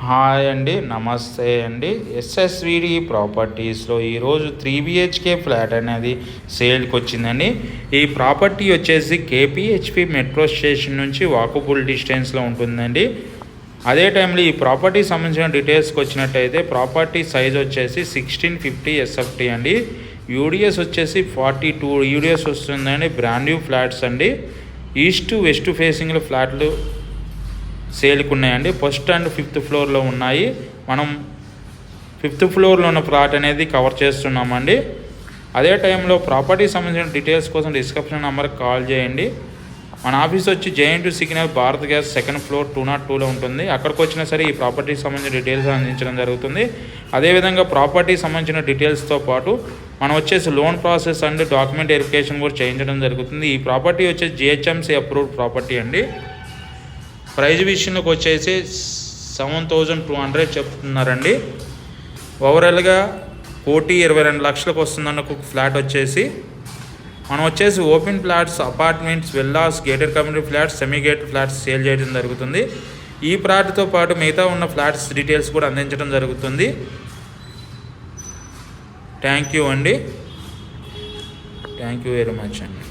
Hi అండి, నమస్తే అండి. ఎస్ఎస్విడి ప్రాపర్టీస్లో ఈరోజు 3 BHK ఫ్లాట్ అనేది సేల్కి వచ్చిందండి. ఈ ప్రాపర్టీ వచ్చేసి కేపీహెచ్పి మెట్రో స్టేషన్ నుంచి వాకబుల్ డిస్టెన్స్లో ఉంటుందండి. అదే టైంలో ఈ ప్రాపర్టీ సంబంధించిన డీటెయిల్స్కి వచ్చినట్టయితే ప్రాపర్టీ సైజ్ వచ్చేసి 1650 SFT అండి. యూడిఎస్ వచ్చేసి 42 యూడిఎస్ వస్తుందండి. బ్రాండ్ న్యూ ఫ్లాట్స్ అండి. ఈస్ట్ వెస్ట్ ఫేసింగ్లో ఫ్లాట్లు సేల్కి ఉన్నాయండి. ఫస్ట్ అండ్ 5th ఫ్లోర్లో ఉన్నాయి. మనం 5th ఫ్లోర్లో ఉన్న ఫ్లాట్ అనేది కవర్ చేస్తున్నామండి. అదే టైంలో ప్రాపర్టీ సంబంధించిన డీటెయిల్స్ కోసం డిస్క్రిప్షన్ నెంబర్కి కాల్ చేయండి. మన ఆఫీస్ వచ్చి JNT signal Bharat gas 2nd floor 202లో ఉంటుంది. అక్కడికి వచ్చినా సరే ఈ ప్రాపర్టీకి సంబంధించిన డీటెయిల్స్ అందించడం జరుగుతుంది. అదేవిధంగా ప్రాపర్టీకి సంబంధించిన డీటెయిల్స్తో పాటు మనం వచ్చేసి loan process and document verification కూడా చేయించడం జరుగుతుంది. ఈ ప్రాపర్టీ వచ్చేసి GHMC అప్రూవ్డ్ ప్రాపర్టీ అండి. ప్రైజ్ విషయంలోకి వచ్చేసి 7200 చెప్తున్నారండి. ఓవరాల్గా 1,22,00,000లకు వస్తుందన్న ఒక ఫ్లాట్ వచ్చేసి మనం వచ్చేసి open flats, apartments, villas, gated community flats, semi gated flats sale చేయడం జరుగుతుంది. ఈ ఫ్లాట్తో పాటు మిగతా ఉన్న ఫ్లాట్స్ డీటెయిల్స్ కూడా అందించడం జరుగుతుంది. థ్యాంక్ యూ అండి. థ్యాంక్ యూ వెరీ మచ్ అండి.